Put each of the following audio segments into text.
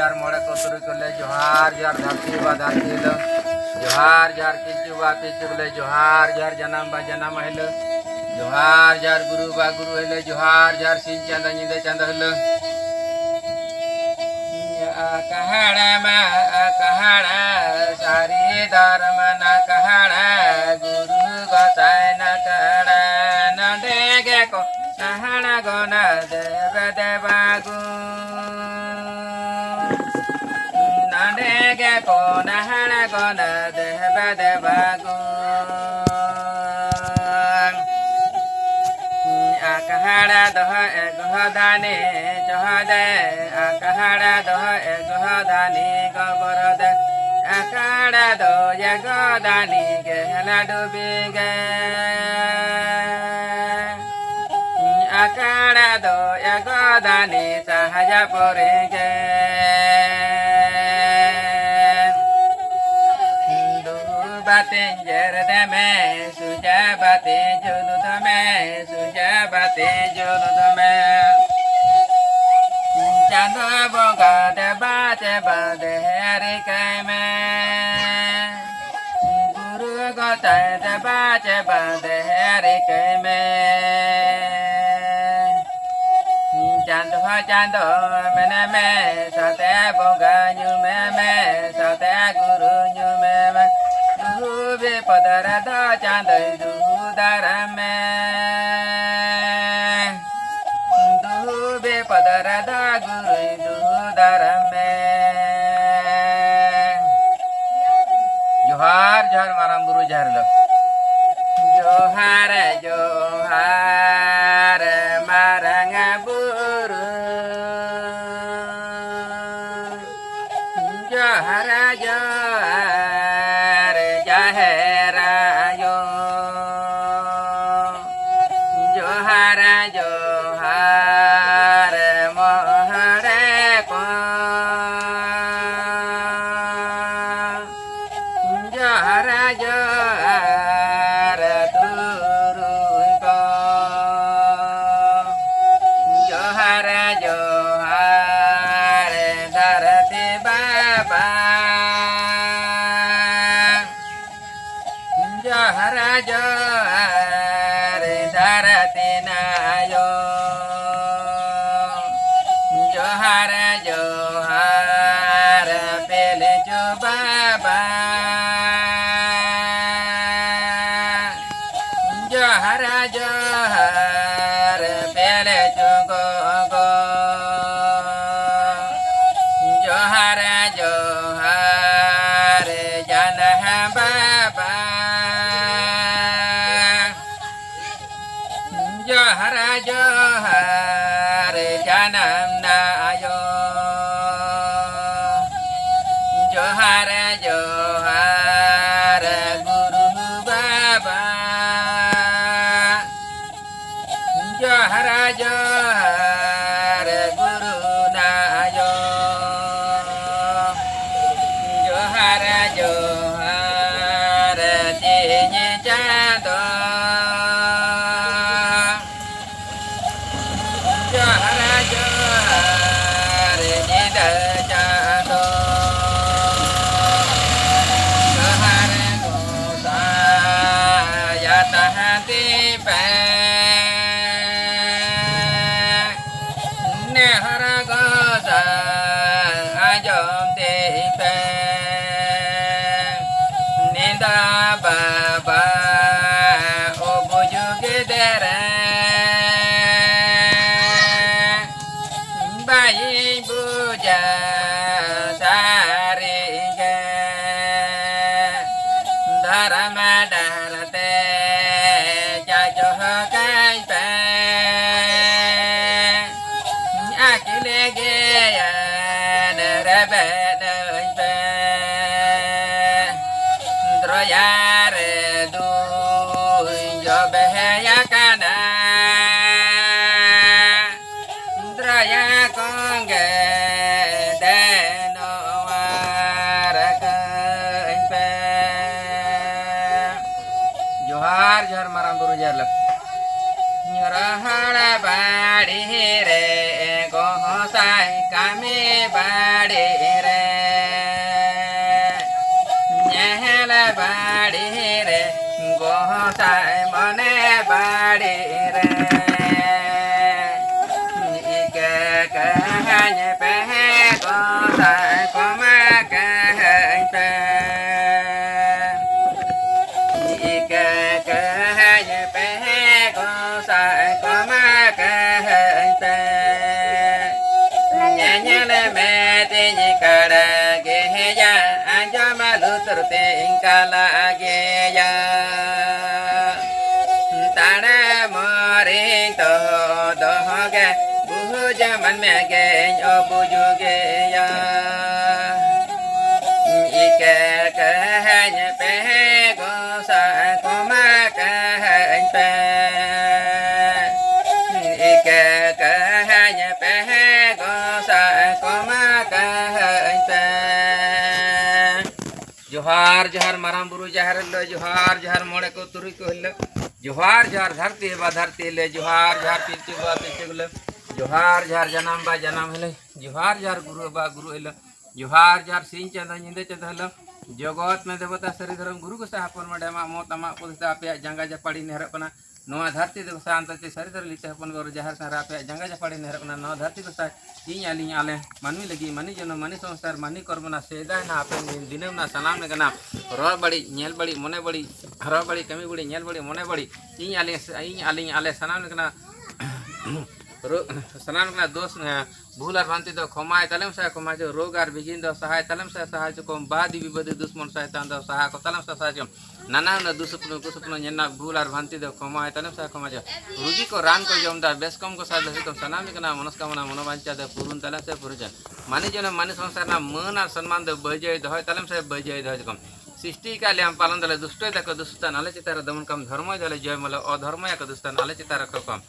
Jar मोड़े कोतुर कोले जोहार जार धरती बा धरती लो जोहार जार किचु बा किचु ले जोहार जार जन्म बा जन्म हेलो जोहार जार गुरु बा गुरु हेलो जोहार जार सिंह चंद निंदे चंद हेलो कहड़ा सारी धर्म न कहड़ा गुरु गोसाई न कहड़ा न देगे को कहड़ा गोन देव देवागु न देगे को नहड़ा गोन देव देवागु कहड़ा दह एगह दानी जह दे कहड़ा दह एगह दानी गोबर दे कहड़ा दो एग दानी गहना डूबी गे कहड़ा दो एग दानी सहजा पड़े गे बातें जर दे में सुजा बातें जुलूद में सुजा बातें जुलूद में चांद बोगा दे बाचे बादे हरे कई में गुरु गोसाई दे बाचे बादे हरे कई में चांद मैंने में सते बोगा न्यू में सते गुरु न्यू में बे पदर दा चांद दूधर में बे पदर दा गुरु दूधर में जोहार जोहार माराम गुरु जोहार लो जोहार जोहार मारंग गुरु जोहार जोहार जोहार जोहार मोहरे को जोहार जोहार तुरु को जोहार जोहार धरती बाबा जोहार जोहार धरती नायो जोहार जोहार पेले जो बाबा जोहार जोहार पेले जो गो जोहार जोहार जन बाबा जोहार जोहार जनम नायो जोहार जोहार गुरु बाबा जोहार जोहार गुरु नायो जोहार जोहार तीन चांदो जोहार जोहार निद चांदो जोहार गोसाई तहती पे नेहर गोसाई जमती पे निदा बाबा ओ बुजुर्ग देरे बाई बुझा सारी गे धर्म डरते चाचो कई पे अकेले गया नरबे पे द्रोयार दू जो बहया कना द्रोया कोंगे देनो वारक पे जोहार जोहार माराम गुरु जार लग रहड़ बाड़ी रे गोसाई कामे बाड़ी Jaman mege obu juge ya ike ke hanya pe go sa koma ke pe ike ke hanya pe go sa koma ke pe जोहार जोहार माराम बुरु जहर लो जोहार जोहार मोड़े को तुरी को हिल जोहार जोहार धरती बा धरती ले जोहार जोहार पिलचु बा पिलचु ले जोहार जोहार जन्म बा जन्म हेले जोहार जोहार गुरु बा गुरु हेले जोहार जोहार सिंह चंद निंदे चंद हेले जगत में देवता सरी धर्म गुरु को साहपन मडे मा मोत अमा पुलिस पे जंगा जपाड़ी नेहर पना नवा धरती दे शांत ते सरी धर लिते हपन गरो जहर सारा पे जंगा जपाड़ी नेहर पना नवा धरती को सा इन आली आले मानवी लगी मानी जन मानी संसार मानी कर्मना सेदा ना अपन दिनम ना सलाम ने गना रो बड़ी नेल बड़ी मने बड़ी रो बड़ी कमी बड़ी नेल बड़ी मने बड़ी इन आली आले सलाम ने गना सनान कना दोष भूल और भ्रांति दो खमाय तलम से खमाय जो रोग और बिगिन दो सहाय तलम से सहाय जो कम बादी विबदी दुश्मन सहायता दो सहाय को तलम से सहाय जो नाना न दुष्पन कुसपन जन्ना भूल और भ्रांति दो खमाय तलम से खमाय जो रुगी को रान को जमदा बेस कम को साथ दे तो सनाम कना मनस्कामना मनोवांछा दो पूर्ण तलम से पूर्ण माने जो न माने संसार ना मन और सम्मान दो बजय दो तलम से बजय दो कम सृष्टि का ले हम पालन दले दुष्ट तक दुष्टन आले चितार दमन कम धर्म दले जय मल अधर्म या दुष्टन आले चितार कम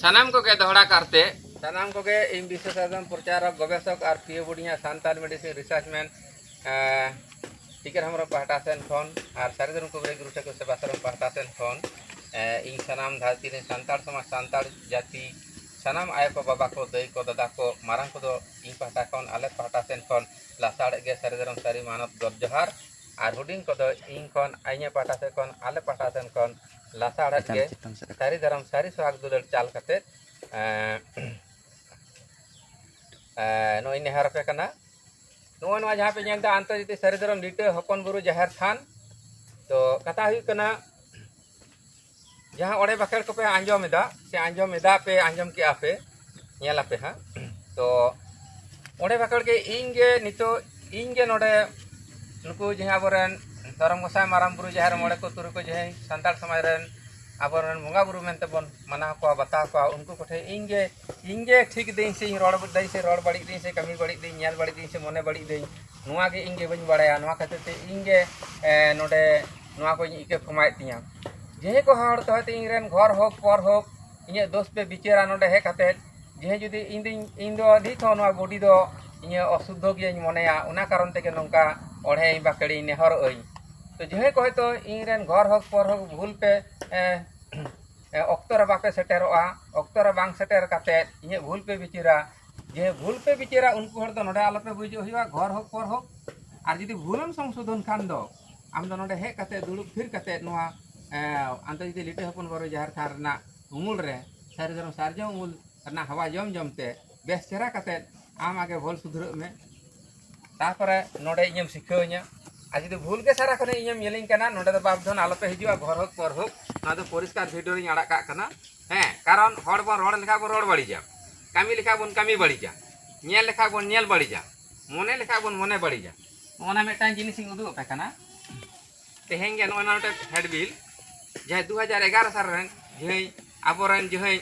सनाम को के दोहरा करते सनाम को के इन विशेषज्ञ प्रचारक गवेषक और पीए बुढ़िया सांताल मेडिसिन रिसर्चमैन टिकर हमरा पहटा सेन फोन और सारेदन को गुरु को सेवा सरम पहटा सेन फोन इन सनाम धरती रे सांताल समाज सांताल जाति सनाम आय को बाबा को दई को दादा को मारंग को दो इन पहटा कोन आले पहटा सेन फोन लासाड़ गे सारेदन सारी मानव गद जोहार और हुडिंग को दो इन कोन आइने पहटा से कोन आले पहटा सेन कोन लासाड़ के सारी धर्म सारी सुहाग दुलर चाल कते नोई नेहर पे कना नो नवा जहाँ पे जानता अंतर्जातीय सारी धर्म लिटे हपन बुरु जहर थान तो कथा हुई कना जहाँ ओड़े बखेड़ को पे आंजोमेदा से आंजोमेदा पे आंजोम के आपे नेला पे हाँ तो ओड़े बखेड़ के इंगे नोडे नुकु जहाँ बोरन धर्म गोसाई माराम बुरु जहर मोड़े को तुरु को जहे संताल समाज रेन आबरन मुंगा बुरु मेनते बन मना को बता को उनको कोठे इंगे ठीक दिन से रोड दई से रोड बड़ी दिन से कमी बड़ी दिन नेल बड़ी दिन से मने बड़ी दिन नुआ के इंगे बन बड़ाया नुआ खातिर ते इंगे नोडे नुआ को इके कमाय तिया जेहे को हड़ तो ते इंगरेन घर होक पर होक इने दोस्त पे बिचेरा नोडे हे खाते जेहे जुदी इन दो अधिक हो नुआ बॉडी दो इने अशुद्ध गे मनेया उना कारण ते के नंका ओढ़े बाकड़ी नेहर ओई तो जेहे को तो इंगरेन घर होक पर होक भूल पे अक्तर बाके सेटेरोआ अक्तर बांग सेटर काते इने भूल पे बिचेरा जे भूल पे बिचेरा उनको हर दो नोडे आलोपे बुझो हुआ घर होक पर होक और जुदी भूलम संशोधन खान दो आम दो नोडे हे काते दुड़ुब फिर काते नुआ अंतर्जातीय लिटे हपन बरो जहर थार ना उमुल रे सारी धर्म सारजो उमुल ना हवा जमते बेस चेहरा काते आम आगे भोल सुधर में तापरे नोडे इñem सिखावኛ आज जुदी भूल के सारा खने इñem येलिंग कना नोडे दो बापधन आलोपे हिजुआ घर होक पर होक ना दो परिष्कार भिडियो री आड़ा का कना हैं कारण हड़ बन रोड लेखा बन रोड बड़ी जा कामी लेखा बन कामी बड़ी जा नेल लेखा बन नेल बड़ी जा मने लेखा बन मने बड़ी जा ओना मेटान जिनिस इं उदु पे कना तेहेंगे नोना नोटे हेडबिल जे 2011 साल रेन जे आबोरेन जहै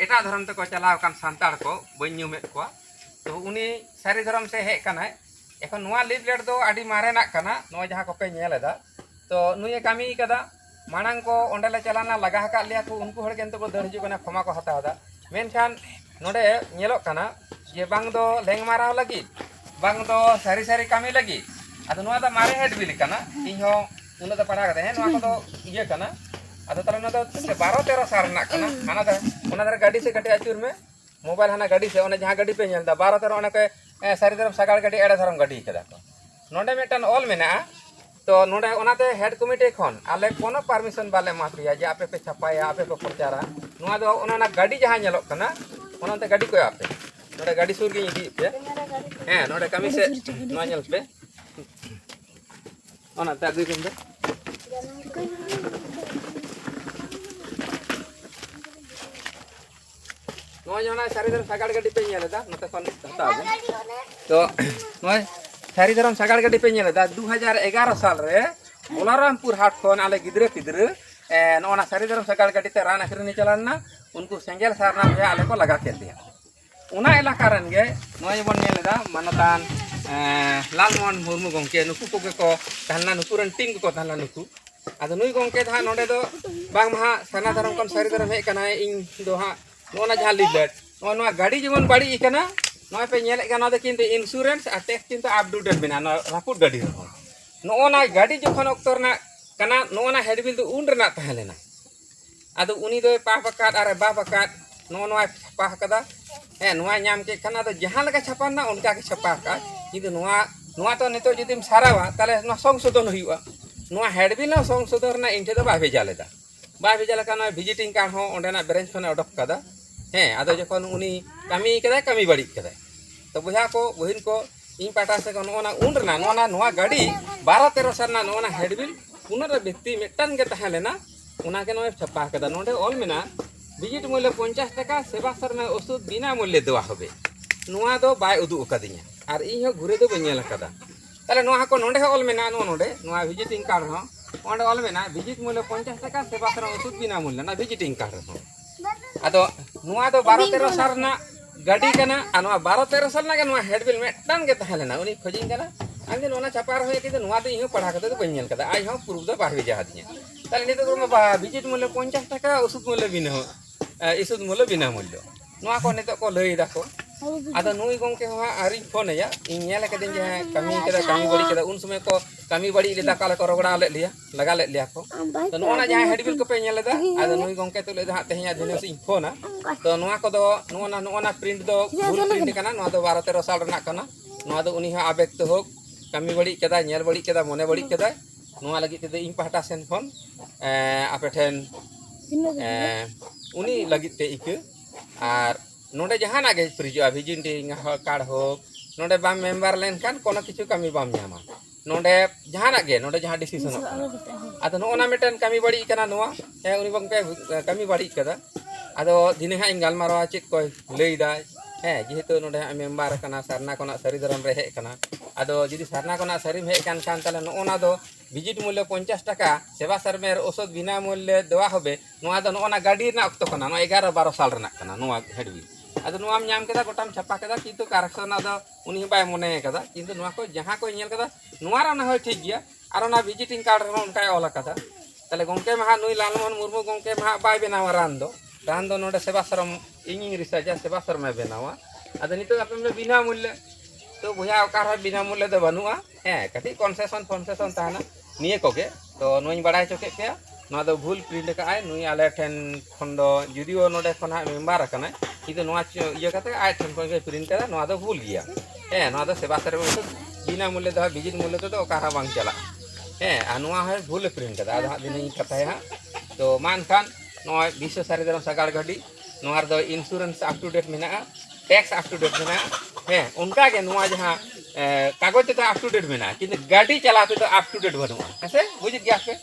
एटा धर्म तक चलाव कान सांताड़ को बन ᱧᱩᱢᱮᱫ ᱠᱚᱣᱟ तो उनी सारी धर्म से हेज कनाय एखन नुआ लिफलेट दो आडी मारेनाक कना नो जहां को पे नेलेदा तो नुये कामी कदा मानंग को ओंडेले चलाना लगा हका लिया को उनको हड़ केन तो को दर हिजु कना क्षमा को हतावदा मेनखान नोडे नेलोक कना जे बांग दो लेंग माराव लगी बांग दो सारी सारी कामी लगी आदो नुआ दा मारे हेड बिल कना इन हो उन दा पढ़ा कदे नुआ को दो ये कना आदो तले नो दो 12-13 साल ना कना हाना दा ओना दर गाड़ी से कटे आचुर में मोबाइल हाना गाड़ी से ओने जहां गाड़ी पे नेलदा 12-13 ओने के सारी धरम सगाड़ गाड़ी एड़े धरम गाड़ी कदा को नोडे मेटन ऑल मेना तो नोडे ओनाते हेड कमिटी खन आले कोनो परमिशन बाले मापिया जे आपे पे छपाया आपे पे प्रचारा नुआ दो ओना गाड़ी जहां नेलोक कना ओनाते गाड़ी को आपे नोडे गाड़ी सुर गी इदी पे हैं नोडे कमी से नुआ नेल पे ओना ता गई कुंदे नो जोना सारी धरम सगाड़ गाड़ी पे नेलेदा नते खन हता तो नो सारी धरम सगाड़ गाड़ी पे नेलेदा 2011 साल रे बोलारामपुर हाट खन आले गिद्रे पिद्रे नोना सारी धरम सगाड़ गाड़ी ते रान अखरनी चलाना उनको सेंगेल सारना भे आले को लगा के दिया उना इलाका रन गे नो जबन नेलेदा मानतान लालमोहन मुर्मू गंके नुकु कोगे को तहना नुकु रन टिंग को तहना नुकु आदो नुई गंके धा नोडे दो बांग महा सना धरम कन सारी धरम हे कना इन दो हा नोना जहां लिबलेट नोना गाड़ी जीवन बाड़ी इकना नो पे नेले कना दो किंतु इंश्योरेंस आ टैक्स किंतु अपडेटेड बिना नो रापुट गाड़ी हो नोना गाड़ी जखन अक्तरना कना नोना हेडबिल दो उन रना तहलेना आदो उनी दो पापकाट अरे बापकाट नोना पाह कदा ए नोआ नाम के कना दो जहां लगा छपाना उनका के छपा का किंतु नोआ तो नितो जदिम सारावा ताले नो संशोधन हुआ नोआ हेडबिल ना संशोधन ना इनते दो बा भेजालेदा बा भेजाले कना विजिटिंग कार्ड हो ओंडेना ब्रांच खने ओडक कदा हैं आदो जखन उनी कमी कदा कमी बड़ी कदा तो बुझा को बहिन को इन पाटा से नोना उन रना नोना गाड़ी 12-13 साल ना नोना हेडबिल पुनर व्यक्ति मेटन के तहलेना उना के नो छपा कदा नोडे ऑल मेना विजिट मूल्य 50 टाका सेवा सर में ओषुध बिना मूल्य देवा होबे नोआ दो बाय उदु कदिया और इन हो घुरे दो बनेल कदा ताले नोआ को नोडे ऑल मेना नोडे नोआ विजिटिंग कार्ड हो ओंडे ऑल मेना विजिट मूल्य 50 टाका सेवा सर ओषुध बिना मूल्य ना विजिटिंग कार्ड हो आदो नोआ दो 12-13 साल ना गाड़ी कना आ 12-13 साल ना के नोआ हेडबिल मेटन के तहलेना उनी खोजिंग कना आंगे नोना छपार होय के नोआ दो इहो पढ़ा कते बनेल कदा आज हो प्रूफ दो बाहर जा दिया ताले नितो तो विजिट मूल्य 50 टाका ओषुध मूल्य बिना हो इसुद मूल्य बिना मूल्य नोआ को नितो को लई दाको आदो नुई गंके हो आरी फोन या इन नेल के दिन जे कमी बड़ी केदा उन समय को कमी बड़ी लेदा काले को रगड़ा ले लिया लगा ले लिया को तो नोना जहां हेडबिल को पे नेलेदा आदो नुई गंके तो लेदा तेहिया दिनस इन फोना तो नोआ को दो नोना प्रिंट दो फुल प्रिंट कना नोआ दो 12-13 साल रना कना नोआ दो उनी हा आबेक तो हो कमी बड़ी केदा नेल बड़ी केदा मोने बड़ी केदा नोआ लगी ते इन पाटा सेन फोन आपे ठेन उनी लगी ते इक आर नोडे जहाना गे फ्रिजवा विजिटिंग कार्ड हो नोडे बाम मेंबर लेन कान कोनो किछु कमी बाम न्यामा नोडे जहाना गे नोडे जहां डिसीजन आदो नोना मेटन कमी बड़ी कना नोआ हे उनी बंके कमी बड़ी कदा आदो दिने हा इंगाल मारवा चित को लेइदा हे जेहेतु नोडे मेंबर कना सरना कोना सरी धरम रे हे कना आदो जदि सरना कोना सरी हे कान ताले नोना दो विजिट मूल्य 50 टाका सेवा सरमेर औषध बिना मूल्य देवा होबे नोआ दो नोना गाड़ी ना अक्तो कना नो 11-12 साल रना कना नोआ हेडबिल आदो नोआम नाम केदा गोटाम छपा केदा किंतु कारेक्शन आदो उनी बाय मने केदा किंतु नोआ को जहां को नेल केदा नोआ रा ना होय ठीक गया आरो ना विजिटिंग कार्ड रो उनका ओला कदा ताले गंके महा नुई लालमोहन मुर्मू गंके महा बाय बेनावा रान दो नोडे सेवा सरम इंगिंग रिसर्च सेवा सर में बेनावा आदो नितो आपे बिना मूल्य तो बुझा ओकार बिना मूल्य दो बनुआ हैं कटी कन्सेशन ताना निये कोगे तो नोई बड़ाय चोके पे नोआ दो भूल प्रिंट का आय नुई आले ठेन खंडो जुदियो नोडे खना मेंबर कना किंतु नोआ इया कते आय ठेन को प्रिंट करा नोआ दो भूल गया हैं नोआ दो सेवा सर में बिना मूल्य दो विजिट मूल्य तो ओकार बांग चला हैं आ नोआ है भूल प्रिंट कदा आधा दिन कथा है तो मान खान नोआ विश्व सारी धरम सगाड़ गाड़ी नोआ दो इंश्योरेंस अप टू डेट मेना टैक्स अप टू डेट मेना हैं उनका के नोआ जहां कागज तो अप टू डेट मेना किंतु गाड़ी चलाते तो अप टू डेट बनुआ ऐसे बुझ गया पे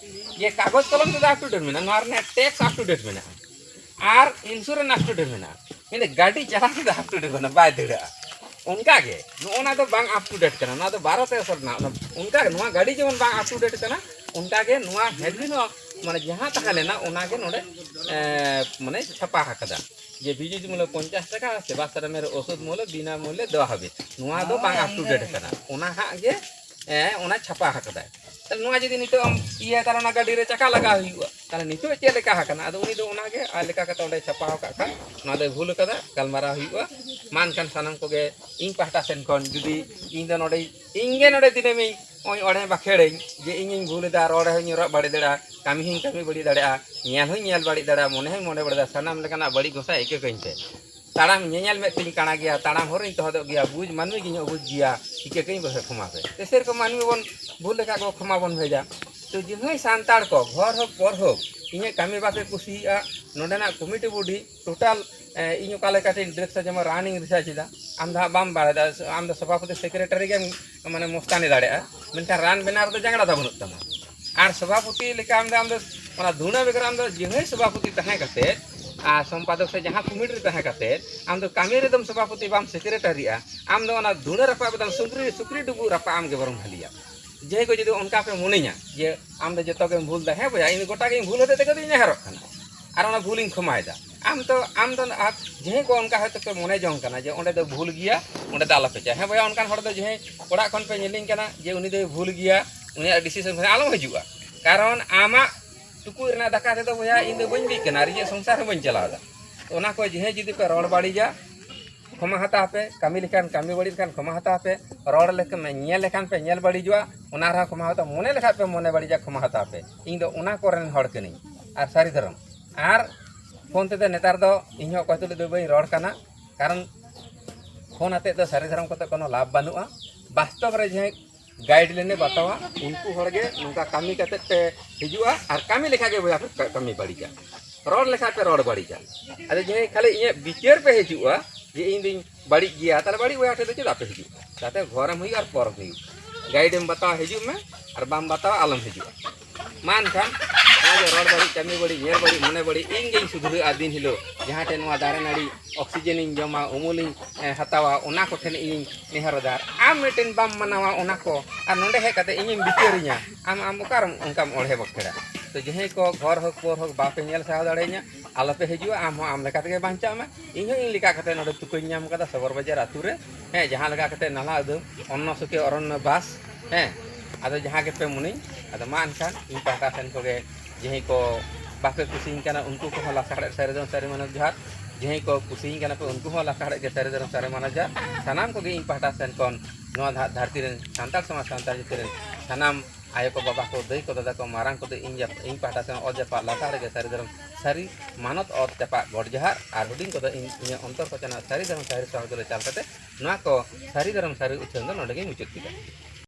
ये कागज कलम तो अप टू डेट मेना नोआ ने टैक्स अप टू डेट मेना आर इंश्योरेंस अप टू डेट मेना किंतु गाड़ी चलाते तो अप टू डेट बना बाय देड़ा उनका के नोना तो बांग अप टू डेट करना ना तो 12-13 साल ना उनका नोआ गाड़ी जेमन बांग अप टू डेट करना उनका के नोआ हेडबिल माने जहाँ तहालेना ओनागे नोडे माने छापा हाकदा जे बीज मूल्य 50 टाका सेवा सरमेर औषध मूल्य बिना मूल्य देवा हबे नुआ दो बांग अप टू डेट कना ओना हागे ओना छापा हाकदा ताले नुआ जदि नितो इया तार ओना गाड़ी रे चका लगा हुआ ताले नितो चे लेका हाकना अदो उनी दो ओनागे आ लेका कते ओंडे छापा हाका का नुआ दो भूल कदा गलमारा हुआ मान कान सानम कोगे इन पाहटा सेन कोन जुदी इन दो नोडे इंगे नोडे दिने में ओय ओडे बाखेड़े जे इᱧ भूल दा रोड हई रो बाड़ी दड़ा कामी हिं कामी बड़ी दड़ा नेल हई नेल बाड़ी दड़ा मोने हई मोने बड़ा सनाम लेकना बड़ी गोसा एके कइते ताड़ाम नेल में तिन काना गया ताड़ाम होरिन तो हदो गया बुझ मानवी गिन बुझ गया इके कई बसे खमा पे तेसर को मानवी बन भूल लेका को खमा बन भेजा तो जिहई सांताड़ को घर हो पर हो इने कामी बाके कुसिया नोडेना कमिटी बॉडी टोटल इन का लेकाटे ड्रेक्स जमा रानिंग रिसर्च दा आम दा बाम बाड़ा आम दा सभापति सेक्रेटरी के माने मोस्तानी दाड़े मेनका रान बेनार दो जंगड़ा दा बनुत तमा आर सभापति लेका आम दा माना धुना बेकर आम दा जिहई सभापति तहे कते आ संपादक से जहां कमिटी तहे कते आम दो कामी रे दम सभापति बाम सेक्रेटरी आम दो ना धुना रपा बदम सुक्री डुबू रपा आम के बरम भलिया जे को जदि उनका पे मुनिया जे आम दो जतो के भूल दा हे बया इन गोटा के भूल होते ते इन हेरो खाना आर ओना भूलिंग खमायदा आम तो जे को उनका है तो पे मने जंग कना जे ओंडे दो भूल गया ओंडे दाला पे हे बया उनका हड़ दो जे ओड़ा खन पे नेलिंग कना जे उनी दो भूल गया उनी डिसीजन आलो हजुआ कारण आमा टुकु रना दाका दे बया इन दो बन बी कना रिजे संसार बन चलादा ओना को जे जदि पे रोड बाड़ी जा क्षमा हता पे कमी लेखान कमी बड़ी लेखान क्षमा हता पे रोड लेके नेल लेखान पे नेल बड़ी जुआ ओना रा क्षमा हता मोने लेखा पे मोने बड़ी जा क्षमा हता पे इन दो ओना कोरेन हड़ कनी आर सारी धरम आर फोन ते नेतार दो इन कहते दो बई रोड कना कारण फोन आते तो सारी धरम को कोनो लाभ बानुआ वास्तव रे जे गाइडलाइन बतावा उनको हड़गे नुका कमी कते पे हिजुआ और कमी लेखा के बया पे कमी बड़ी जा रोड लेखा पे रोड बड़ी जा अरे जे खाली इ बिचार पे हिजुआ जे इन दिन बड़ी गया ताले बड़ी बया ते चला पे हिजु ताते घरम हुई और पर हुई गाइड में बतावा हिजु में और बाम बतावा आलम हिजु मान खान रोड बड़ी कमी बड़ी नेल बड़ी मने बड़ी इन गे सुधुर आ दिन हिलो जहाँ टे नुआ दारे नाड़ी ऑक्सीजन इन जमा उमुल हतावा ओना को ठेन इन नेहरदार आम मिटेन बाम मनावा ओना को आ नोंडे हे कते इन बिचारिया आम आम ओकार उनका ओढ़े बखेड़ा तो जहे को घर हो पर हो बापे नेल साह दाड़े냐 आलोपे हिजुआ आम लेका तेगे बांचा में इन लेका कते नोडे तुकई नाम कदा सबर बाजार आतु रे हे जहाँ लगा कते नाला अदम अन्न सुके अरण्य बास हे आदो जहाँ के पे मुनी आदो मान खान इन पाटा सेन कोगे जहे को बापे कुसिंग कना उनको को लासाड़े सारेदम सारे मानव जहार जहे को कुसिंग कना पे उनको लासाड़े के सारेदम सारे मानव जहार सानाम कोगे इन पाटा सेन कोन नोआ धरती रे सांताल समाज सांताल जिते सानाम आयो को बाबा को दई को दादा को मारांग को इन पाटा सेन और जपा लासाड़े के सारेदम सारी मानत और जपा गड़ जहार और हुडिंग को इन अंतर को चना सारी धर्म सारी सहयोग चल कते नोआ को सारी धर्म सारी उछन दो नोडे मुचत किदा।